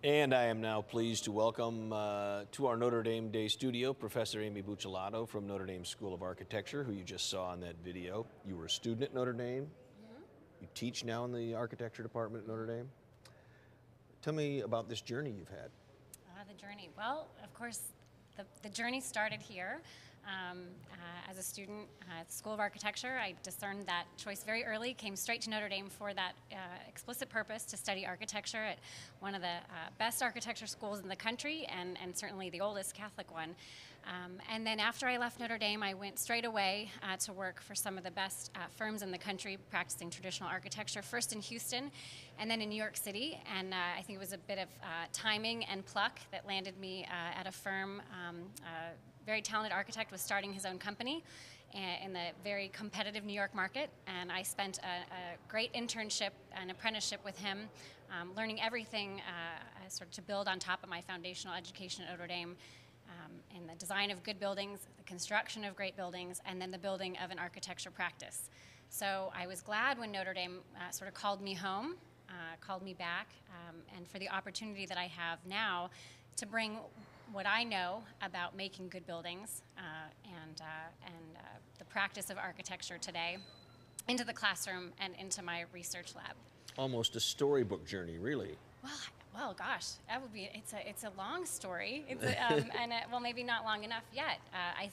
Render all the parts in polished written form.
And I am now pleased to welcome to our Notre Dame Day studio Professor Aimee Buccellato from Notre Dame School of Architecture, who you just saw in that video. You were a student at Notre Dame. You teach now in the architecture department at Notre Dame. Tell me about this journey you've had. The journey. Well, of course, the journey started here. As a student at the School of Architecture, I discerned that choice very early, came straight to Notre Dame for that explicit purpose to study architecture at one of the best architecture schools in the country, and certainly the oldest Catholic one. And then after I left Notre Dame, I went straight away to work for some of the best firms in the country practicing traditional architecture, first in Houston and then in New York City. And I think it was a bit of timing and pluck that landed me at a firm. Very talented architect was starting his own company in the very competitive New York market, and I spent a great internship and apprenticeship with him, learning everything sort of to build on top of my foundational education at Notre Dame in the design of good buildings, the construction of great buildings, and then the building of an architecture practice. So I was glad when Notre Dame sort of called me home, called me back, and for the opportunity that I have now to bring what I know about making good buildings and the practice of architecture today into the classroom and into my research lab. Almost a storybook journey, really. Well, gosh, that would be. It's a long story. Well, maybe not long enough yet.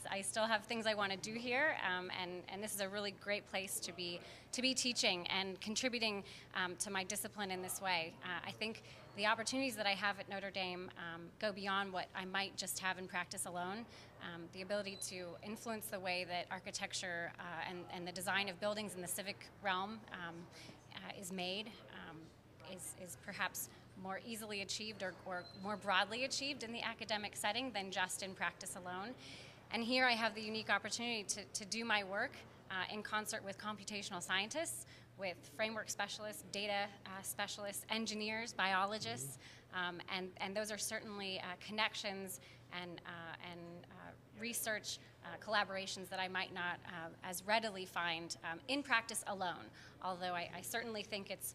I still have things I want to do here, and this is a really great place to be teaching and contributing to my discipline in this way. I think the opportunities that I have at Notre Dame go beyond what I might just have in practice alone. The ability to influence the way that architecture and the design of buildings in the civic realm is made is perhaps more easily achieved or more broadly achieved in the academic setting than just in practice alone. And here I have the unique opportunity to do my work in concert with computational scientists, with framework specialists, data specialists, engineers, biologists, and those are certainly connections and research collaborations that I might not as readily find in practice alone, although I certainly think it's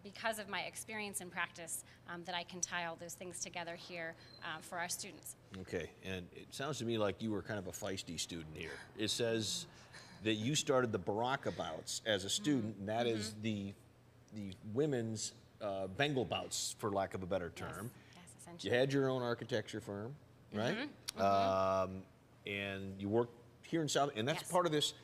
because of my experience in practice that I can tie all those things together here for our students. Okay, and it sounds to me like you were kind of a feisty student here. It says that you started the Baraka bouts as a student, and that is the women's Bengal bouts, for lack of a better term. Yes, essentially. You had your own architecture firm, right? And you worked here in South, and that's part of this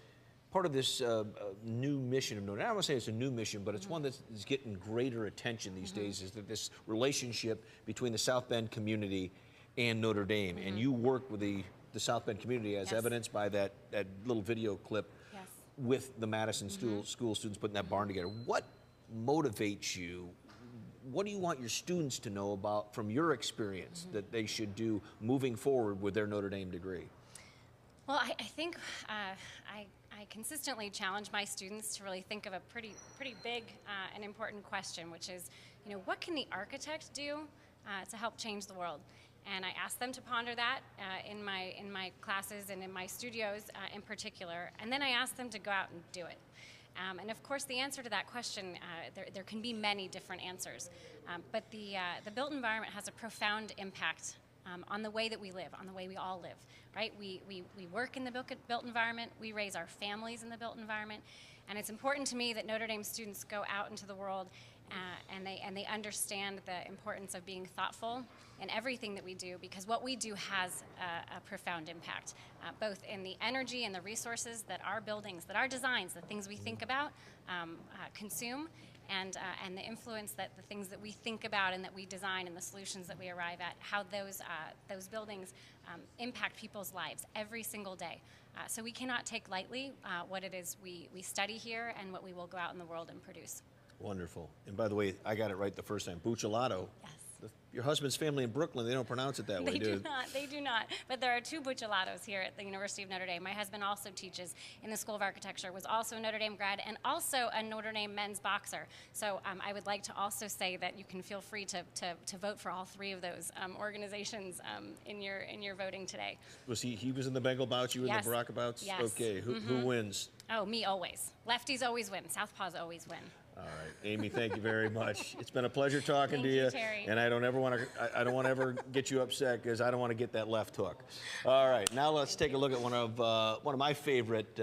new mission of Notre Dame. I don't want to say it's a new mission, but it's one that's getting greater attention these days, is that this relationship between the South Bend community and Notre Dame. And you work with the South Bend community, as evidenced by that little video clip with the Madison School students putting that barn together. What motivates you? What do you want your students to know about from your experience that they should do moving forward with their Notre Dame degree? Well, I think I consistently challenge my students to really think of a pretty big and important question, which is, what can the architect do to help change the world? And I ask them to ponder that in my classes and in my studios in particular, and then I ask them to go out and do it. And of course, the answer to that question, there can be many different answers, but the built environment has a profound impact on the way that we live, on the way we all live, right? We work in the built environment, we raise our families in the built environment, and it's important to me that Notre Dame students go out into the world and they understand the importance of being thoughtful in everything that we do, because what we do has a profound impact, both in the energy and the resources that our buildings, that our designs, the things we think about, consume, and the influence that the things that we think about and that we design and the solutions that we arrive at, how those buildings impact people's lives every single day. So we cannot take lightly what it is we study here and what we will go out in the world and produce. Wonderful. And by the way, I got it right the first time. Buccellato. Yes. Your husband's family in Brooklyn, they don't pronounce it that way, do they? They do not. But there are two Buccellatos here at the University of Notre Dame. My husband also teaches in the School of Architecture, was also a Notre Dame grad, and also a Notre Dame men's boxer. So I would like to also say that you can feel free to vote for all three of those organizations in your voting today. Was he was in the Bengal bouts, you were in the Baraka bouts? Yes. Okay, who wins? Oh, me always. Lefties always win. Southpaws always win. All right, Aimee, thank you very much. It's been a pleasure talking to you. Terry. And I don't ever want to. I don't want to ever get you upset because I don't want to get that left hook. All right, now let's take a look at one of my favorite.